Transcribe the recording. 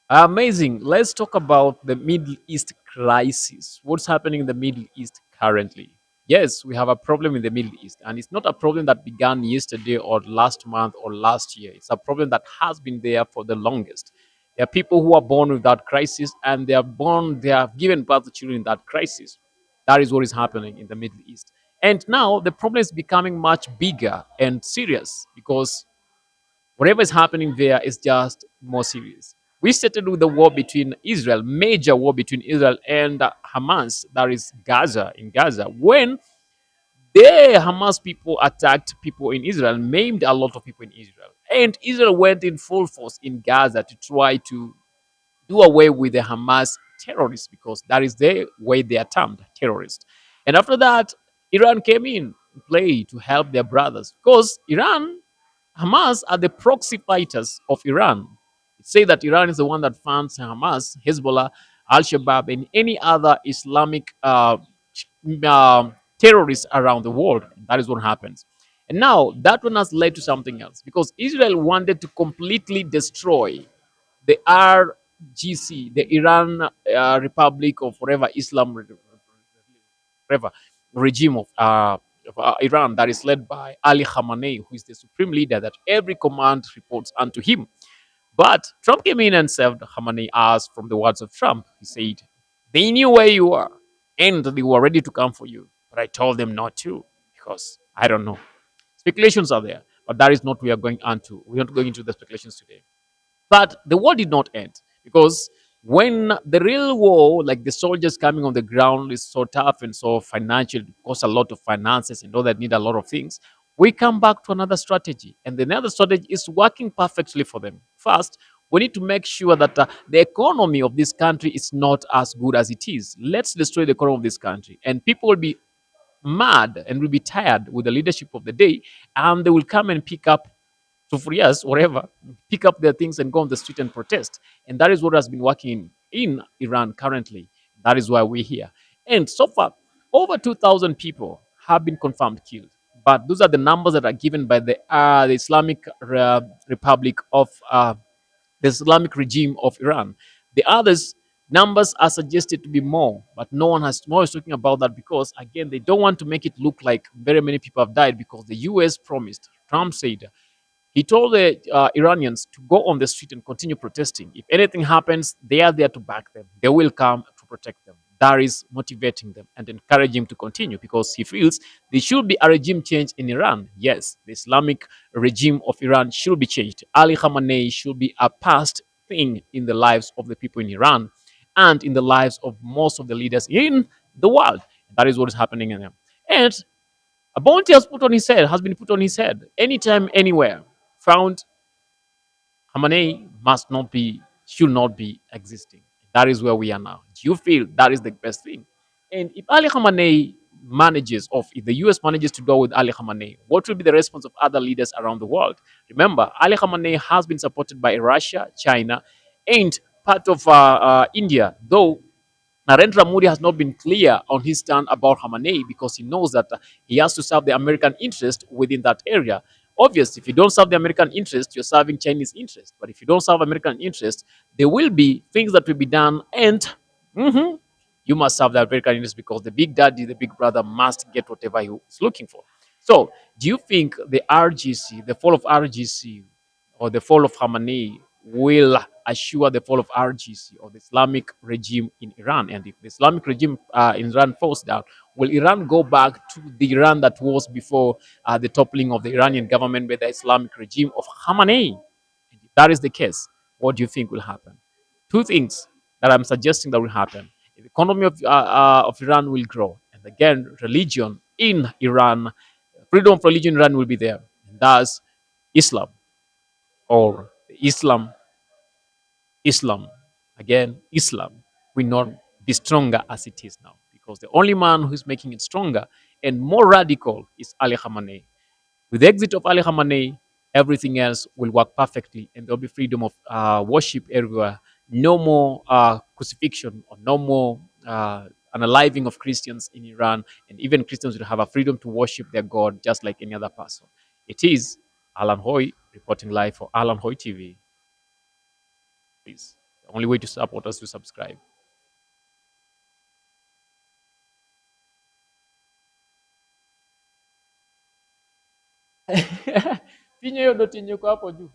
Amazing. Let's talk about the Middle East crisis. What's happening in the Middle East currently? Yes, we have a problem in the Middle East, and it's not a problem that began yesterday or last month or last year. It's a problem that has been there for the longest. There are people who are born with that crisis, and they have given birth to children in that crisis. That is what is happening in the Middle East. And now the problem is becoming much bigger and serious because whatever is happening there is just more serious. We started with the war between Israel, major war between Israel and Hamas, that is Gaza, in Gaza, when the Hamas people attacked people in Israel, maimed a lot of people in Israel. And Israel went in full force in Gaza to try to do away with the Hamas terrorists because that is the way they are termed terrorists. And after that, Iran came in play to help their brothers because Hamas are the proxy fighters of Iran. It say that Iran is the one that funds Hamas, Hezbollah, Al Shabaab, and any other Islamic terrorists around the world. That is what happens. And now that one has led to something else because Israel wanted to completely destroy the RGC, the Iran Republic of whatever whatever regime of Iran that is led by Ali Khamenei, who is the supreme leader that every command reports unto him. But Trump came in and served Khamenei as from the words of Trump. He said, they knew where you are and they were ready to come for you. But I told them not to because I don't know. Speculations are there, but that is not what we are going into. We are not going into the speculations today. But the war did not end because when the real war, like the soldiers coming on the ground, is so tough and so financial, it costs a lot of finances and all that need a lot of things, we come back to another strategy. And the another strategy is working perfectly for them. First, we need to make sure that the economy of this country is not as good as it is. Let's destroy the economy of this country. And people will be mad and will be tired with the leadership of the day, and they will come and pick up sufurias, whatever, pick up their things and go on the street and protest. And that is what has been working in Iran currently. That is why we're here. And so far, over 2,000 people have been confirmed killed. But those are the numbers that are given by the Islamic Republic of the Islamic regime of Iran. The others numbers are suggested to be more, but no one is talking about that because again they don't want to make it look like very many people have died because the US promised. Trump said he told the Iranians to go on the street and continue protesting. If anything happens, they are there to back them. They will come to protect them. That is motivating them and encouraging them to continue because he feels there should be a regime change in Iran. Yes, the Islamic regime of Iran should be changed. Ali Khamenei should be a past thing in the lives of the people in Iran and in the lives of most of the leaders in the world. That is what is happening in them. And a bounty has been put on his head anytime, anywhere. Found Khamenei must not be, should not be existing. That is where we are now. Do you feel that is the best thing? And if Ali Khamenei manages, or if the US manages to go with Ali Khamenei, what will be the response of other leaders around the world? Remember, Ali Khamenei has been supported by Russia, China, and part of India, though Narendra Modi has not been clear on his stand about Khamenei because he knows that he has to serve the American interest within that area. Obviously, if you don't serve the American interest, you're serving Chinese interest. But if you don't serve American interest, there will be things that will be done, and mhm, you must serve the American interest because the big daddy, the big brother, must get whatever he is looking for. So, do you think the RGC, the fall of RGC, or the fall of Khamenei will assure the fall of RGC or the Islamic regime in Iran? And if the Islamic regime in Iran falls down, will Iran go back to the Iran that was before the toppling of the Iranian government by the Islamic regime of Khamenei? And if that is the case, what do you think will happen? Two things that I'm suggesting that will happen. The economy of Iran will grow. And again, religion in Iran, freedom of religion in Iran will be there. And thus, Islam or Islam, again, Islam will not be stronger as it is now because the only man who is making it stronger and more radical is Ali Khamenei. With the exit of Ali Khamenei, everything else will work perfectly and there'll be freedom of worship everywhere. No more crucifixion or no more unaliving of Christians in Iran, and even Christians will have a freedom to worship their God just like any other person. It is Alan Hoy reporting live for Alan Hoy TV. Please. The only way to support us is to subscribe. Finya hiyo doti yenye iko hapo juu.